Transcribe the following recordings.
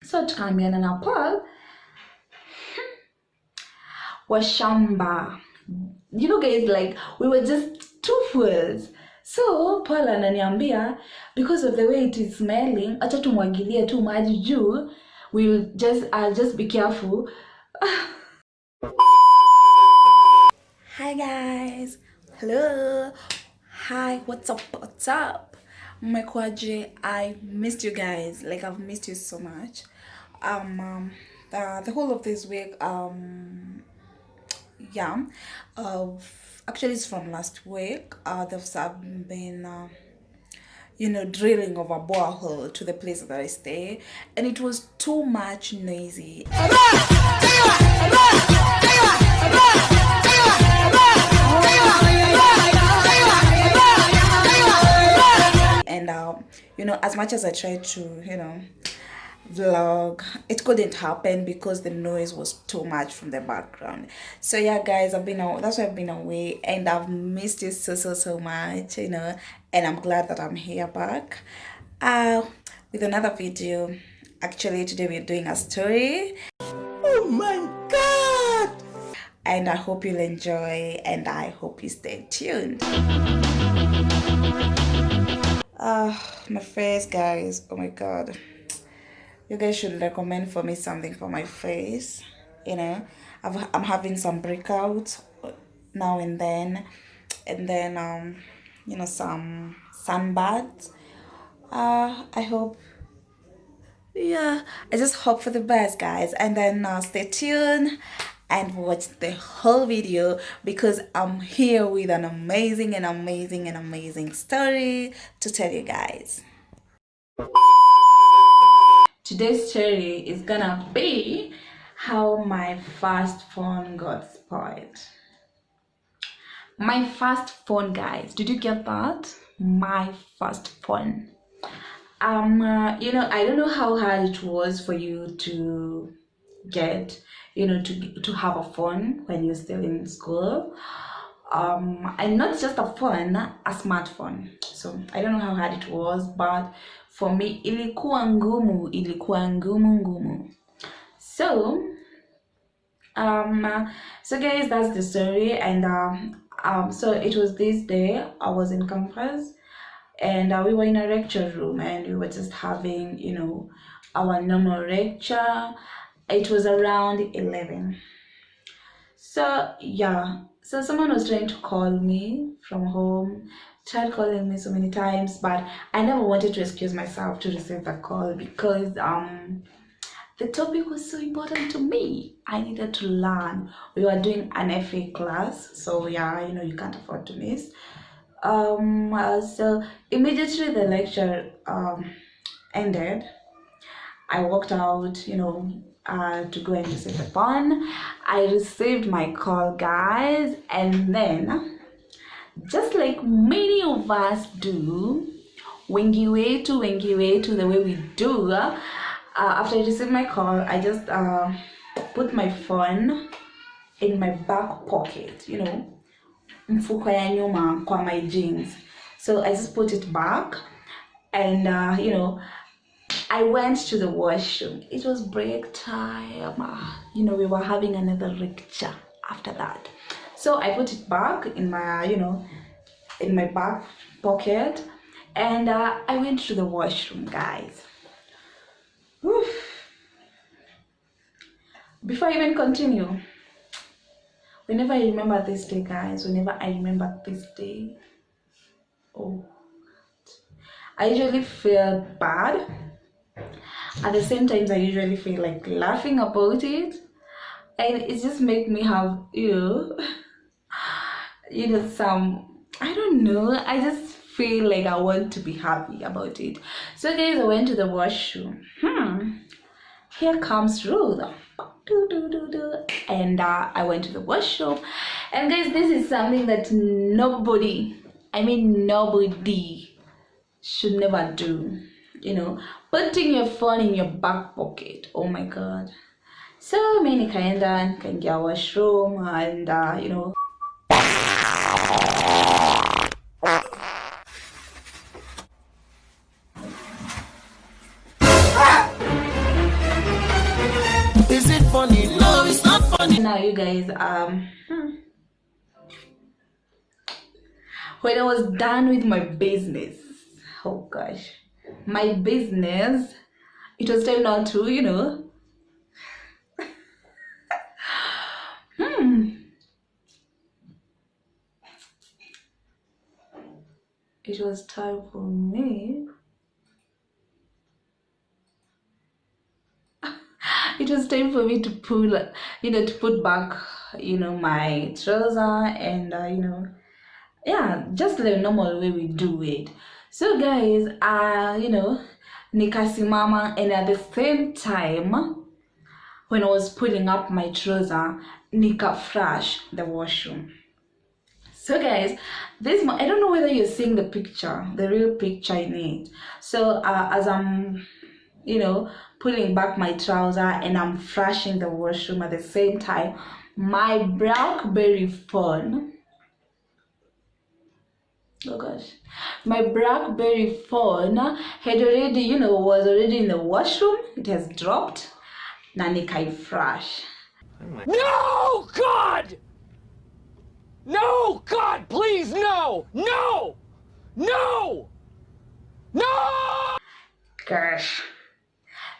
So tukaambiana na Paul washamba. You know guys, like we were just two fools. So Paul ananiambia because of the way it is smelling, acha tumwagilie tu maji juu. I'll just be careful. Hi guys. Hello. Hi, what's up? Mmekuaje? I missed you guys. Like I've missed you so much. The whole of this week, actually it's from last week. There's been drilling of a borehole to the place that I stay, and it was too much noisy. And as much as I tried to vlog, it couldn't happen because the noise was too much from the background. So yeah guys, that's why I've been away, and I've missed you so much, and I'm glad that I'm here back with another video. Actually today we're doing a story. Oh my god, and I hope you'll enjoy, and I hope you stay tuned. My face, guys, oh my god, you guys should recommend for me something for my face. I'm having some breakouts now and then some sunbaths. I hope, I just hope for the best, guys, and then stay tuned and watch the whole video because I'm here with an amazing story to tell you guys. Today's story is gonna be how my first phone got spoiled. My first phone, guys, did you get that? My first phone. I don't know how hard it was for you to get, to have a phone when you're still in school. And not just a phone, a smartphone. So I don't know how hard it was, but for me ilikuwa ngumu. So guys, that's the story. And so it was this day I was in campus, and we were in a lecture room, and we were just having our normal lecture. It was around 11. So so someone was trying to call me from home, tried calling me so many times, but I never wanted to excuse myself to receive the call because the topic was so important to me. I needed to learn. We were doing an FA class, so you can't afford to miss. So immediately the lecture ended, I walked out, to go and receive the phone. I received my call, guys, and then, just like many of us do, wengi wetu the way we do, after I received my call, I just put my phone in my back pocket, mfuko ya nyuma kwa my jeans. So I just put it back, and I went to the washroom. It was break time. We were having another lecture after that. So I put it back in my, in my back pocket, and I went to the washroom, guys. Whew. Before I even continue, whenever I remember this day, guys, oh, I usually feel bad. At the same time, I usually feel like laughing about it, and it just makes me have some, I don't know, I just feel like I want to be happy about it. So guys, I went to the washroom. Here comes Ruth. And I went to the washroom, and guys, this is something that nobody should never do. Putting your phone in your back pocket. Oh my god. So many nikaingia washroom, and funny. No, it's not funny. Now you guys, when I was done with my business, oh gosh, my business, it was time now to, it was time for me. It was time for me to pull, to put back, my trouser and, yeah, just the normal way we do it. So guys, nikasimama, and at the same time, when I was pulling up my trouser, nikaflash the washroom. So guys, I don't know whether you're seeing the picture, the real picture in it. So as I'm, pulling back my trouser and I'm flashing the washroom at the same time, my BlackBerry phone, oh gosh, my BlackBerry phone had already, was already in the washroom. It has dropped. Nanikai flash. No, God! No, God, please, no! No! No! No! Gosh.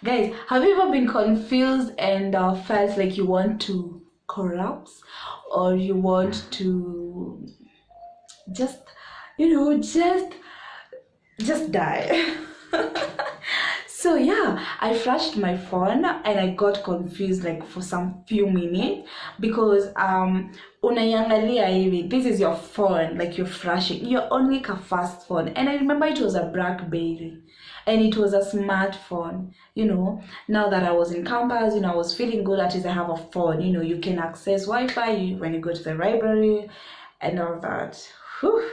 Guys, have you ever been confused and felt like you want to collapse, or you want to just, just die? So yeah, I flashed my phone and I got confused like for some few minutes, because unaiangalia hivi, this is your phone, like you're flashing, you're only a fast phone, and I remember it was a BlackBerry and it was a smartphone. Now that I was in campus, I was feeling good, at least I have a phone, you can access Wi-Fi when you go to the library and all that. Whew.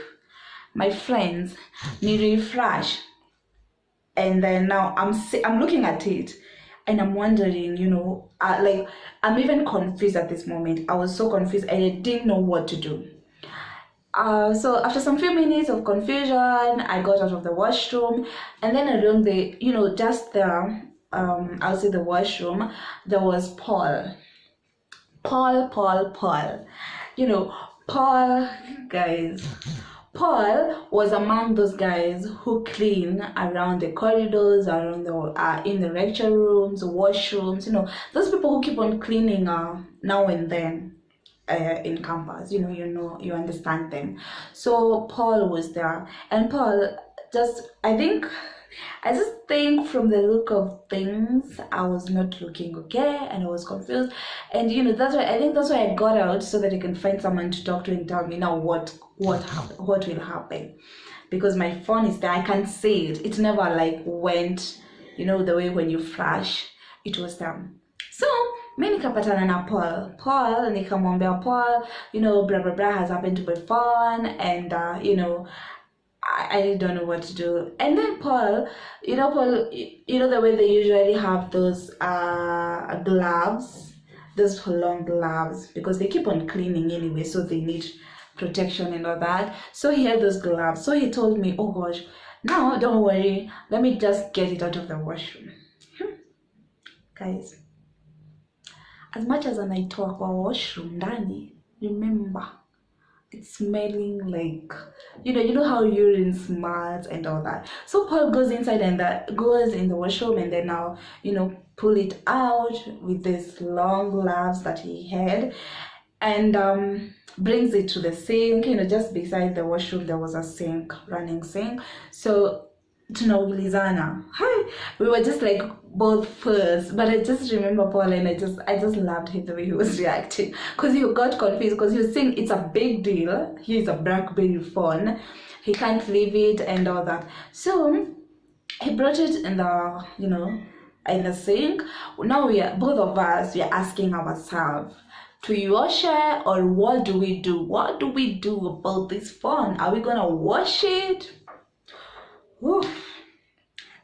My friends, need flash. And then now I'm looking at it and I'm wondering, like I'm even confused at this moment. I was so confused and I didn't know what to do. So after some few minutes of confusion, I got out of the washroom, and then along the, just there, outside the washroom, there was Paul. Paul, guys. Paul was among those guys who clean around the corridors, around the in the lecture rooms, washrooms. Those people who keep on cleaning now and then in campus. You understand them. So Paul was there, and Paul I just think from the look of things, I was not looking okay, and I was confused. And that's why I got out, so that I can find someone to talk to and tell me now what will happen, because my phone is there. I can't see it. It never like went, the way when you flash, it was there. So mi nikapatana na Paul nikamwambia Paul, blah blah blah has happened to my phone, and I don't know what to do. And then Paul, the way they usually have those gloves, those long gloves, because they keep on cleaning anyway, so they need protection and all that. So he had those gloves. So he told me, oh gosh, now don't worry, let me just get it out of the washroom. Guys, as much as anaitoa kwa washroom ndani, remember, it's smelling like, you know how urine smells and all that. So Paul goes inside and goes in the washroom, and then now, pull it out with this long gloves that he had, and brings it to the sink. Just beside the washroom there was a sink, running sink. So tunaulizana, hi, we were just like both first, but I just remember Paul, and I just loved him the way he was reacting, because he got confused, because he was saying it's a big deal, he's a BlackBerry phone, he can't leave it and all that. So he brought it in the in the sink. Now both of us are asking ourselves, to wash it, or what do we do? What do we do about this phone? Are we gonna wash it? Oof.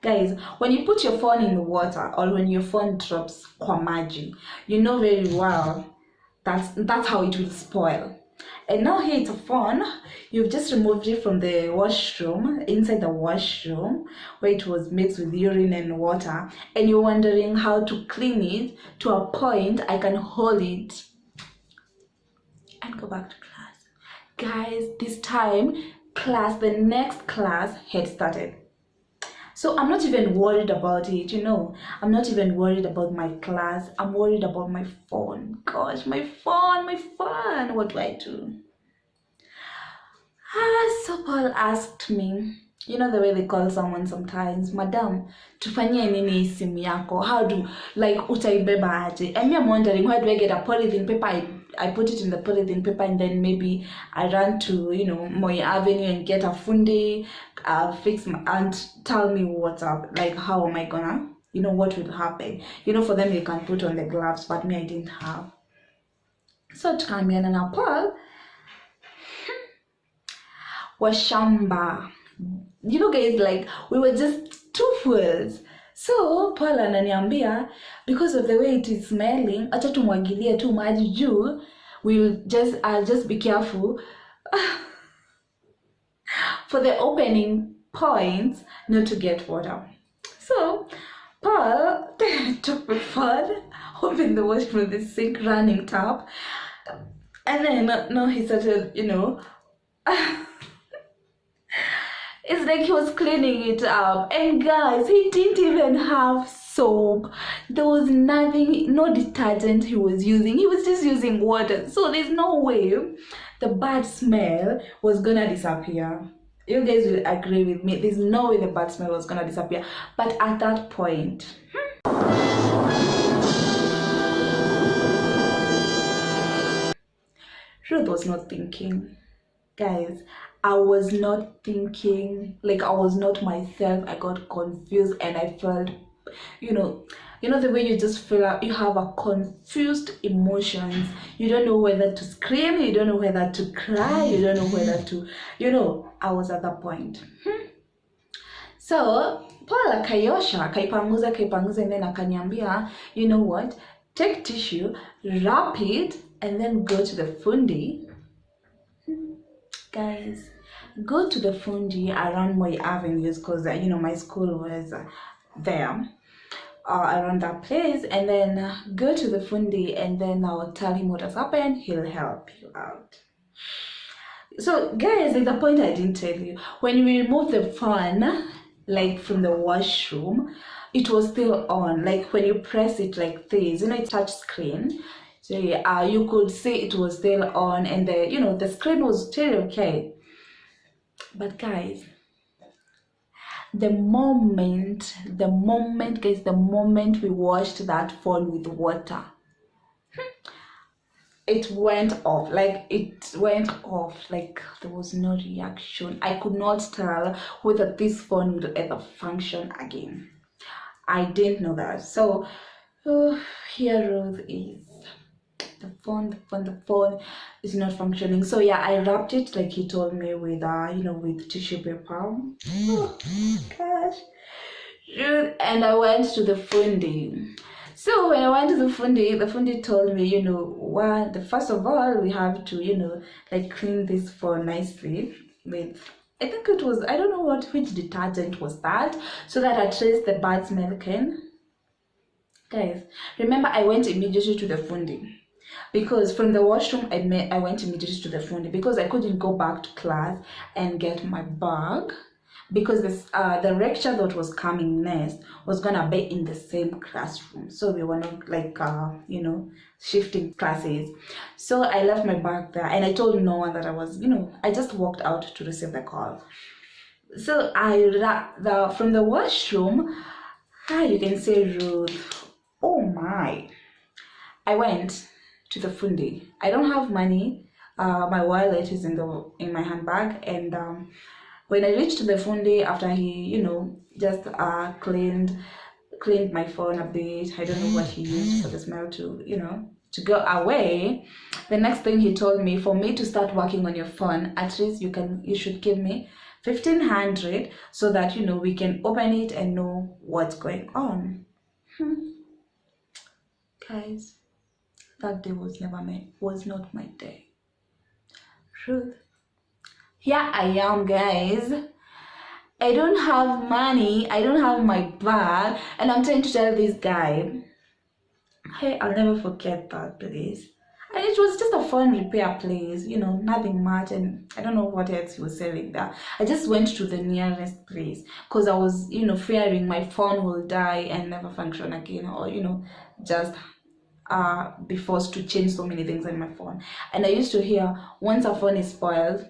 Guys, when you put your phone in the water, or when your phone drops kwa maji, you know very well that's how it will spoil. And now here it's a phone. You've just removed it from the washroom, inside the washroom, where it was mixed with urine and water. And you're wondering how to clean it to a point I can hold it and go back to class. Guys, this time, the next class had started. So I'm not even worried about it, I'm not even worried about my class. I'm worried about my phone. Gosh, my phone. What do I do? So Paul asked me, the way they call someone sometimes, Madam, tufanyie nini simu yako? How do, utaibeba aje? And me, I'm wondering, where do I get a polythene paper? I put it in the polythene paper, and then maybe I run to, Moi Avenue and get a fundi, fix my, and tell me what's up. Like, how am I gonna, what will happen? For them, you can put on the gloves, but me, I didn't have. So, tukaambiana na Paul, washamba. Guys, we were just two fools. So Paul ananiambia, because of the way it is smelling, acha tumwagilie tu maji juu. We'll just be careful for the opening points not to get water. So Paul took the phone, opened the water from the sink running tap, and then no, he started, it's like he was cleaning it up. And guys, he didn't even have soap. There was nothing, no detergent he was using. He was just using water. So there's no way the bad smell was gonna disappear. You guys will agree with me. There's no way the bad smell was gonna disappear. But at that point, Ruth was not thinking. Guys, I was not thinking, I was not myself. I got confused, and I felt, the way you just feel like you have a confused emotions. You don't know whether to scream, you don't know whether to cry, you don't know whether to, I was at that point. So Paul kaipanguza, and then akaniambia, you know what, take tissue, wrap it, and then go to the fundi. Guys, go to the fundi around Moi Avenues, because my school was there, around that place, and then go to the fundi, and then I'll tell him what has happened. He'll help you out. So guys, there's a point I didn't tell you. When we removed the phone from the washroom, it was still on. When you press it like this, it's touch screen. So you could see it was still on, and the screen was still okay. But guys, the moment we washed that phone with water, it went off. There was no reaction. I could not tell whether this phone would ever function again. I didn't know that. So here Ruth is. The phone is not functioning. So yeah, I wrapped it like he told me with with tissue paper. Oh gosh. And I went to the fundi. So when I went to the fundi told me, first of all, we have to, clean this phone nicely with, I think it was, I don't know which detergent was that, so that at least the bad smell can. Guys, remember I went immediately to the fundi. Because from the washroom, I went immediately to the fundi because I couldn't go back to class and get my bag, because the lecture that was coming next was gonna be in the same classroom. So we were not shifting classes. So I left my bag there, and I told no one that I was, I just walked out to receive the call. So from the washroom, you can say Ruth. Oh my! I went to the fundi. I don't have money. My wallet is in my handbag, and when I reached the fundi, after he just cleaned my phone a bit, I don't know what he used for the smell to go away. The next thing he told me, for me to start working on your phone, at least you should give me 1,500 so that we can open it and know what's going on. Guys, that day was not my day. Truth. Here I am, guys. I don't have money, I don't have my bag, and I'm trying to tell this guy, hey, I'll never forget that place. And it was just a phone repair place, you know, nothing much, and I don't know what else he was selling there. I just went to the nearest place because I was, you know, fearing my phone will die and never function again, or, you know, just be forced to change so many things on my phone. And I used to hear, once a phone is spoiled,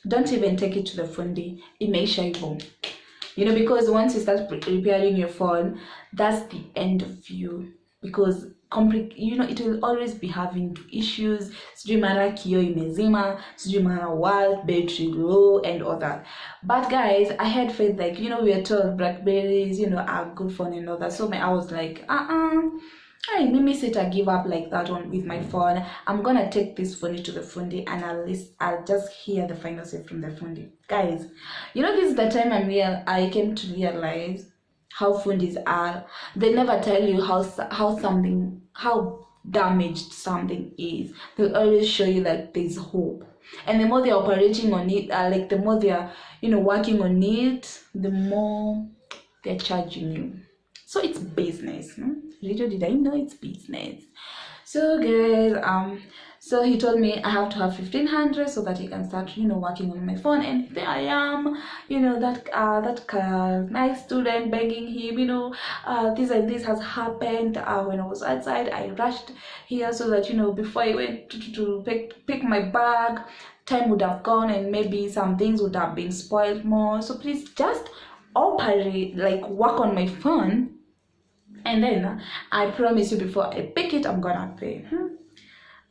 don't even take it to the fundi, imeisha hivyo. You know, because once you start repairing your phone, that's the end of you, because you know, it will always be having issues, sijui mara kio imezima, sijui mara what, battery low and all that. But guys, I had faith, like, you know, we are told Blackberries, you know, are good phone and all that. So I was like, hey, mimi sita give up like that one with my phone. I'm gonna take this phone to the fundi, and I'll just hear the final say from the fundi. Guys, you know, this is the time I came to realize how fundis are. They never tell you how damaged something is. They always show you that there's hope, and the more they're operating on it, like the more they're, you know, working on it, the more they're charging you. So it's business. Little did I know it's business. So guys, so he told me I have to have 1,500 so that he can start, you know, working on my phone. And there I am, you know, that nice student begging him, you know, this and this has happened. When I was outside, I rushed here so that, you know, before I went to pick my bag, time would have gone and maybe some things would have been spoiled more. So please just operate, like, work on my phone, and then I promise you, before I pick it, I'm gonna pay.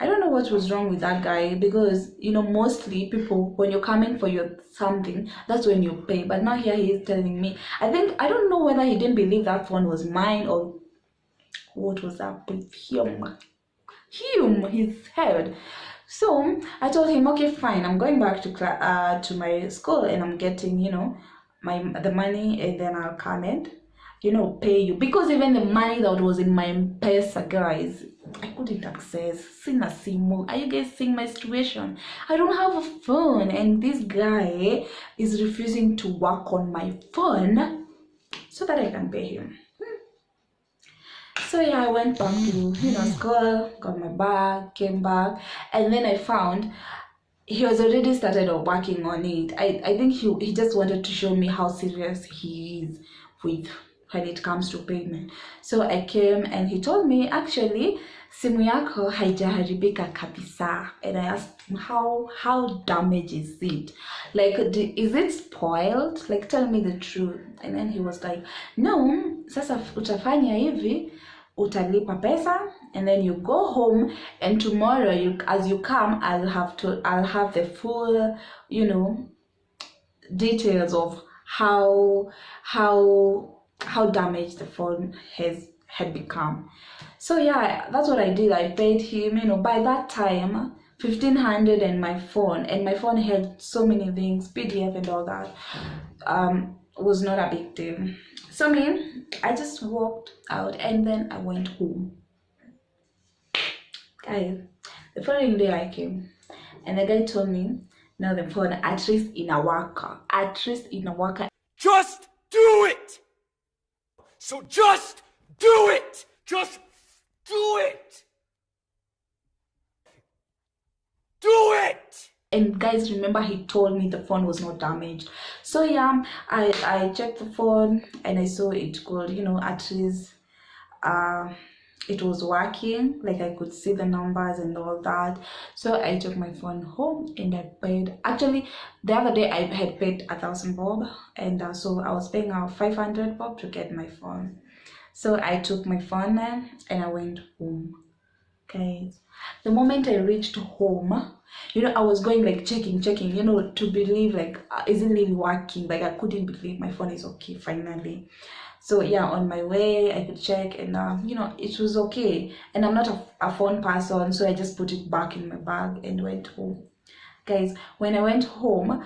I don't know what was wrong with that guy, because, you know, mostly people, when you're coming for your something, that's when you pay. But now here he is telling me, I don't know whether he didn't believe that phone was mine, or what was up with him, his head. So I told him, okay, fine, I'm going back to my school, and I'm getting, you know, the money, and then I'll come and, you know, pay you. Because even the money that was in my M-Pesa, guys, I couldn't access. Sina simu. Are you guys seeing my situation? I don't have a phone, and this guy is refusing to work on my phone so that I can pay him. So yeah, I went back to, you know, school, got my bag, came back, and then I found he was already started working on it. I think he just wanted to show me how serious he is with when it comes to payment. So I came, and he told me, actually, simu yako haijaharibika kabisa. And I asked him, how damaged is it? Like, is it spoiled? Like, tell me the truth. And then he was like, no, sasa utafanya hivi, utalipa pesa, and then you go home, and tomorrow, as you come, I'll have the full, you know, details of how damaged the phone had become. So yeah, that's what I did. I paid him, you know. By that time, 1,500 and my phone had so many things, PDF and all that, was not a big deal. So I just walked out, and then I went home. Guys, the following day I came, and the guy told me, no, the phone at least in a worker. Just do it! So just do it! Just do it! Do it! And guys, remember, he told me the phone was not damaged. So yeah, I checked the phone, and I saw it could, you know, at least it was working, like I could see the numbers and all that. So I took my phone home, and I paid. Actually, the other day I had paid 1,000 bob, and so I was paying out 500 bob to get my phone. So I took my phone and I went home. Guys, the moment I reached home, you know, I was going like checking, you know, to believe, like, is it really working? Like, I couldn't believe my phone is okay finally. So yeah, on my way I could check, and you know, it was okay. And I'm not a phone person, so I just put it back in my bag and went home. Guys, when I went home,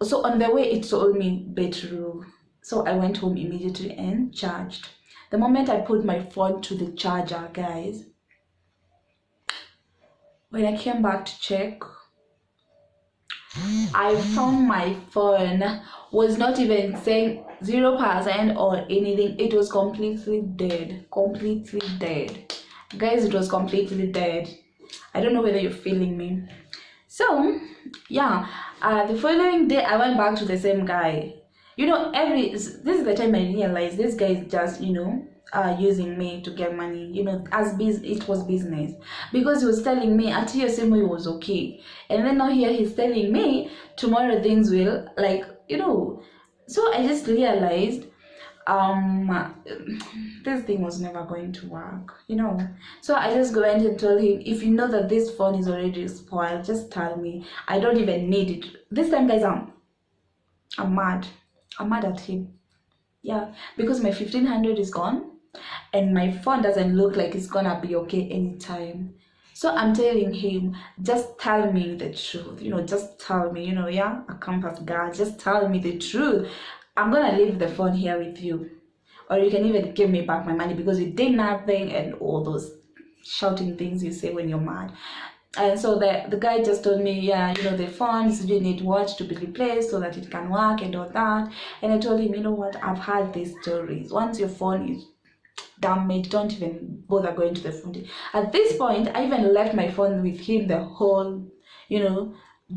so on the way it told me battery. So I went home immediately and charged. The moment I put my phone to the charger, guys, when I came back to check, I found my phone was not even saying 0% or anything. It was completely dead. Completely dead. Guys, it was completely dead. I don't know whether you're feeling me. So, yeah, the following day I went back to the same guy. You know, this is the time I realized this guy is just, using me to get money. You know, it was business, because he was telling me at your same way was okay, and then now here he's telling me tomorrow things will, like, So I just realized this thing was never going to work, So I just went and told him, if you know that this phone is already spoiled, just tell me. I don't even need it. This time, guys, I'm mad. I'm mad at him. Yeah, because my 1500 is gone and my phone doesn't look like it's gonna be okay anytime. So I'm telling him, just tell me the truth, just tell me, yeah, a campus guy, just tell me the truth. I'm gonna leave the phone here with you, or you can even give me back my money because you did nothing, and all those shouting things you say when you're mad. And so the guy just told me, yeah, the phones, you need watch to be replaced so that it can work and all that. And I told him, you know what, I've heard these stories. Once your phone is damaged, don't even bother going to the phone. At this point, I even left my phone with him the whole,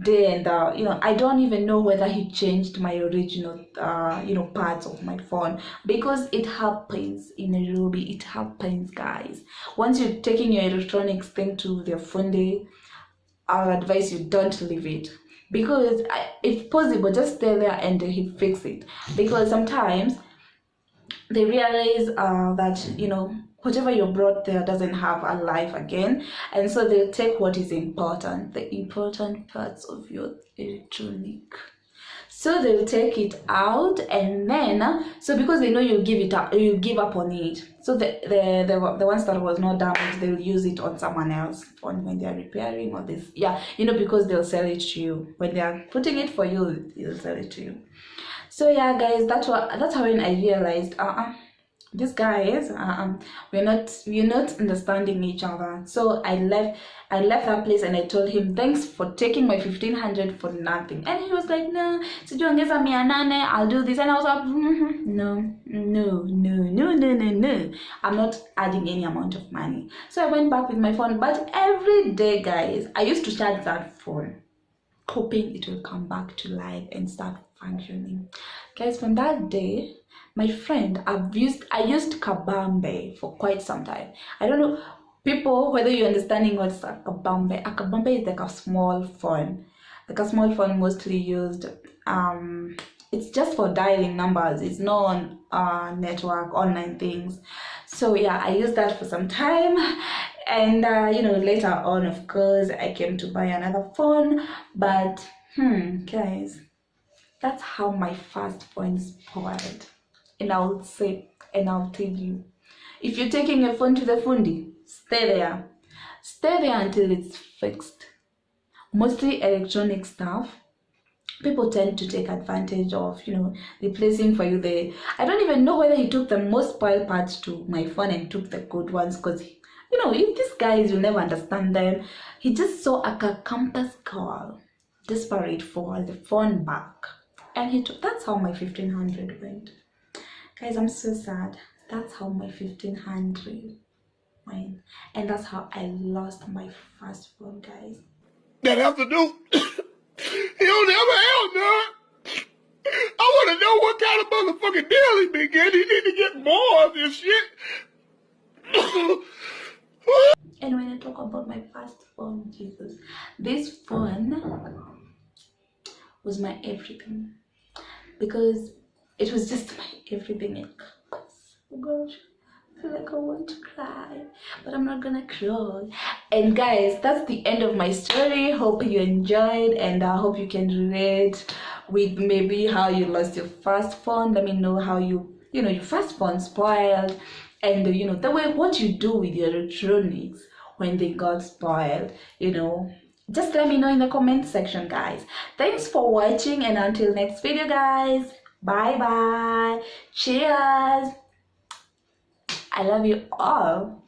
day, and I don't even know whether he changed my original parts of my phone, because it happens in Nairobi. It happens, guys. Once you're taking your electronics thing to the fundi, I'll advise you, don't leave it, because if possible, just stay there and he fix it, because sometimes they realize that whatever you brought there doesn't have a life again, and so they'll take what is important, the important parts of your electronic. So they'll take it out, and then so because they know you give up on it, so the ones that was not damaged, they'll use it on someone else when they're repairing or this, because they'll sell it to you. When they are putting it for you, they'll sell it to you. So yeah, guys, that's how when I realized these guys we're not understanding each other. So I left that place, and I told him, thanks for taking my 1500 for nothing. And he was like, no, sijiongeza 800, I'll do this. And I was like, no, I'm not adding any amount of money. So I went back with my phone. But every day, guys, I used to charge that phone, hoping it will come back to life and start functioning. Guys, from that day, my friend, I used Kabambe for quite some time. I don't know, people, whether you're understanding what's a Kabambe. A Kabambe is like a small phone. Mostly used, it's just for dialing numbers. It's not on network, online things. So yeah, I used that for some time. And later on, of course, I came to buy another phone. But guys, that's how my first phone spoiled. And I'll tell you, if you're taking a phone to the fundi, stay there until it's fixed. Mostly electronic stuff, people tend to take advantage of, replacing for you. I don't even know whether he took the most spoiled parts to my phone and took the good ones, because if these guys, you'll never understand them. He just saw a campus girl desperate for the phone back, and he took. That's how my 1500 went. Guys, I'm so sad. That's how my 1500 went, and that's how I lost my first phone, guys. That afternoon, he don't ever help, man. I want to know what kind of motherfucking deal he been getting. He need to get more of this shit. And when I talk about my first phone, Jesus, this phone was my everything, because it was just my everything. Oh gosh, I feel like I want to cry, but I'm not gonna cry. And guys, that's the end of my story. Hope you enjoyed, and I hope you can relate with maybe how you lost your first phone. Let me know how your first phone spoiled, and the way what you do with your electronics when they got spoiled. Just let me know in the comment section, guys. Thanks for watching, and until next video, guys, bye bye, cheers, I love you all.